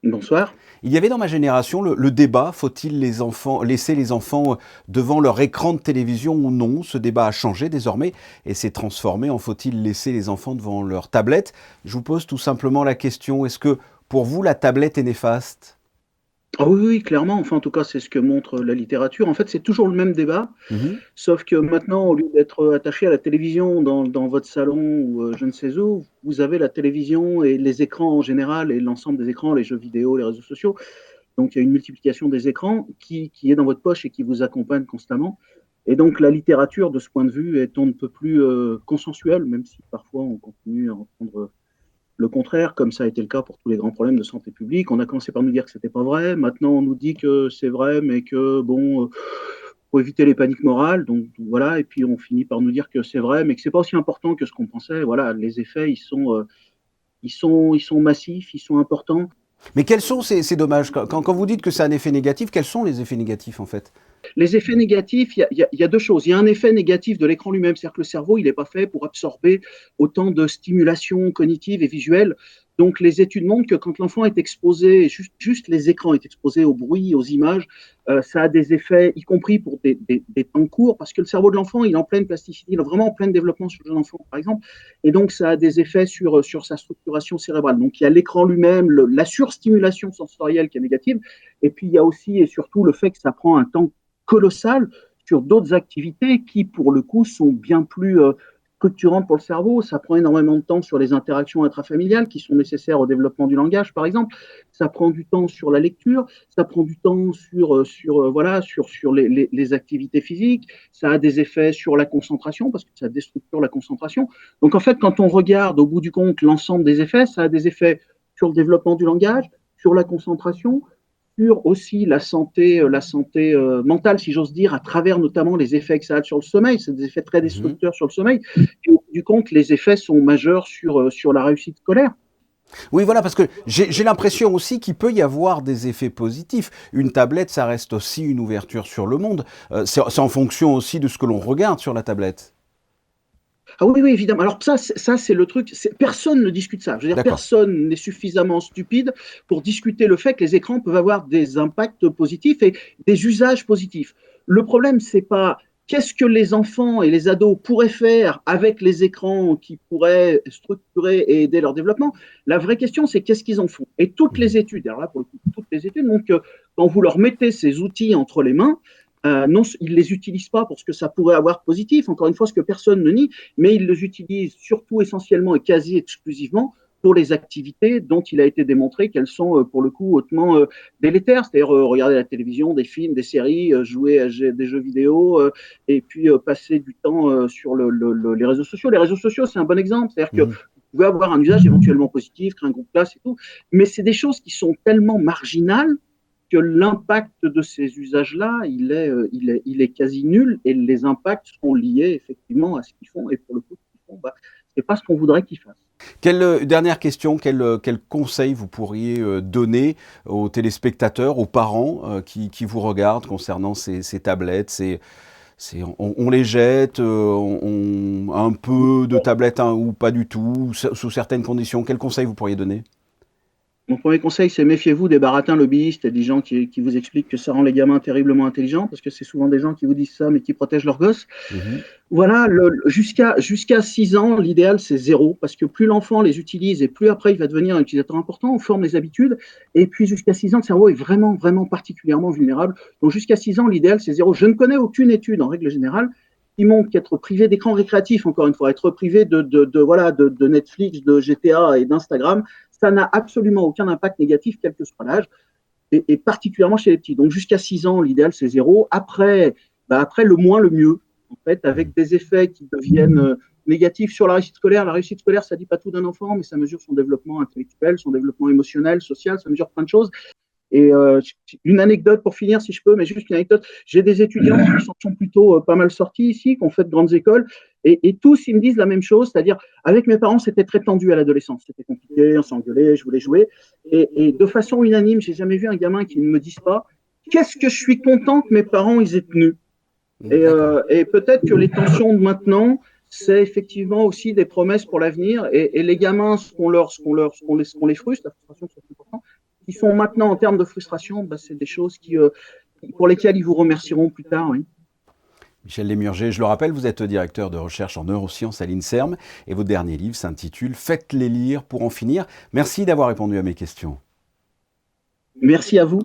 Bonsoir. Il y avait dans ma génération le débat, faut-il laisser les enfants devant leur écran de télévision ou non? Ce débat a changé désormais et s'est transformé en faut-il laisser les enfants devant leur tablette? Je vous pose tout simplement la question, est-ce que pour vous la tablette est néfaste? Ah oui, oui, clairement, enfin, en tout cas, c'est ce que montre la littérature. En fait, c'est toujours le même débat, Mhm. sauf que maintenant, au lieu d'être attaché à la télévision dans votre salon ou je ne sais où, vous avez la télévision et les écrans en général et l'ensemble des écrans, les jeux vidéo, les réseaux sociaux. Donc, il y a une multiplication des écrans qui est dans votre poche et qui vous accompagne constamment. Et donc, la littérature, de ce point de vue, est on ne peut plus consensuelle, même si parfois on continue à entendre le contraire, comme ça a été le cas pour tous les grands problèmes de santé publique. On a commencé par nous dire que c'était pas vrai. Maintenant, on nous dit que c'est vrai, mais que bon, faut éviter les paniques morales. Donc voilà. Et puis on finit par nous dire que c'est vrai, mais que c'est pas aussi important que ce qu'on pensait. Voilà, les effets, ils sont massifs, ils sont importants. Mais quels sont ces dommages? Quand vous dites que c'est un effet négatif, quels sont les effets négatifs en fait? Les effets négatifs, il y a deux choses. Il y a un effet négatif de l'écran lui-même, c'est-à-dire que le cerveau, il n'est pas fait pour absorber autant de stimulation cognitive et visuelle. Donc, les études montrent que quand l'enfant est exposé, juste les écrans est exposé au bruit, aux images, ça a des effets, y compris pour des temps courts, parce que le cerveau de l'enfant, il est en pleine plasticité, il est vraiment en plein développement sur le jeune enfant, par exemple, et donc ça a des effets sur sa structuration cérébrale. Donc, il y a l'écran lui-même, la surstimulation sensorielle qui est négative, et puis il y a aussi et surtout le fait que ça prend un temps colossal sur d'autres activités qui, pour le coup, sont bien plus structurantes pour le cerveau. Ça prend énormément de temps sur les interactions intrafamiliales qui sont nécessaires au développement du langage, par exemple. Ça prend du temps sur la lecture, ça prend du temps sur les activités physiques. Ça a des effets sur la concentration parce que ça déstructure la concentration. Donc, en fait, quand on regarde au bout du compte l'ensemble des effets, ça a des effets sur le développement du langage, sur la concentration, sur aussi la santé mentale, si j'ose dire, à travers notamment les effets que ça a sur le sommeil. C'est des effets très Mhm. destructeurs sur le sommeil. Et au bout du compte, les effets sont majeurs sur la réussite scolaire. Oui, voilà, parce que j'ai l'impression aussi qu'il peut y avoir des effets positifs. Une tablette, ça reste aussi une ouverture sur le monde. C'est en fonction aussi de ce que l'on regarde sur la tablette. Ah oui, oui, évidemment. Alors ça c'est le truc. Personne ne discute ça. Je veux dire, D'accord. personne n'est suffisamment stupide pour discuter le fait que les écrans peuvent avoir des impacts positifs et des usages positifs. Le problème, c'est pas qu'est-ce que les enfants et les ados pourraient faire avec les écrans qui pourraient structurer et aider leur développement. La vraie question, c'est qu'est-ce qu'ils en font. Et toutes Mhm. les études, alors là, pour le coup, toutes les études montrent que quand vous leur mettez ces outils entre les mains, non, ils ne les utilisent pas pour ce que ça pourrait avoir de positif, encore une fois, ce que personne ne nie, mais ils les utilisent surtout essentiellement et quasi exclusivement pour les activités dont il a été démontré qu'elles sont pour le coup hautement délétères, c'est-à-dire regarder la télévision, des films, des séries, jouer à des jeux vidéo et puis passer du temps sur les réseaux sociaux. Les réseaux sociaux, c'est un bon exemple, c'est-à-dire que Mhm. vous pouvez avoir un usage éventuellement positif, créer un groupe classe et tout, mais c'est des choses qui sont tellement marginales que l'impact de ces usages-là, il est quasi nul et les impacts sont liés effectivement à ce qu'ils font. Et pour le coup, ce qu'ils font, c'est pas ce qu'on voudrait qu'ils fassent. Dernière question, quel conseil vous pourriez donner aux téléspectateurs, aux parents qui vous regardent concernant ces tablettes on les jette, un peu de tablettes hein, ou pas du tout, sous certaines conditions. Quel conseil vous pourriez donner? Mon premier conseil, c'est méfiez-vous des baratins lobbyistes et des gens qui vous expliquent que ça rend les gamins terriblement intelligents, parce que c'est souvent des gens qui vous disent ça, mais qui protègent leurs gosses. Mhm. Voilà, jusqu'à 6 ans, l'idéal, c'est zéro, parce que plus l'enfant les utilise et plus après, il va devenir un utilisateur important, on forme les habitudes, et puis jusqu'à 6 ans, le cerveau est vraiment, vraiment particulièrement vulnérable. Donc jusqu'à 6 ans, l'idéal, c'est zéro. Je ne connais aucune étude, en règle générale, qui montre qu'être privé d'écran récréatif, encore une fois, être privé de Netflix, de GTA et d'Instagram, ça n'a absolument aucun impact négatif, quel que soit l'âge, et particulièrement chez les petits. Donc jusqu'à 6 ans, l'idéal, c'est zéro. Après, le moins, le mieux, en fait, avec des effets qui deviennent négatifs sur la réussite scolaire. La réussite scolaire, ça ne dit pas tout d'un enfant, mais ça mesure son développement intellectuel, son développement émotionnel, social, ça mesure plein de choses. Et une anecdote pour finir, si je peux, mais juste une anecdote. J'ai des étudiants qui sont plutôt pas mal sortis ici, qui ont fait de grandes écoles, et tous, ils me disent la même chose, c'est-à-dire, avec mes parents, c'était très tendu à l'adolescence. C'était compliqué, on s'engueulait, je voulais jouer. Et de façon unanime, j'ai jamais vu un gamin qui ne me dise pas qu'est-ce que je suis content que mes parents ils aient tenu. D'accord. Et peut-être que les tensions de maintenant, c'est effectivement aussi des promesses pour l'avenir. Et les gamins, ce qu'on les frustre, la frustration, c'est important. qui sont maintenant en termes de frustration, c'est des choses pour lesquelles ils vous remercieront plus tard. Oui. Michel Lémurger, je le rappelle, vous êtes directeur de recherche en neurosciences à l'INSERM et votre dernier livre s'intitule « Faites-les lire pour en finir ». Merci d'avoir répondu à mes questions. Merci à vous.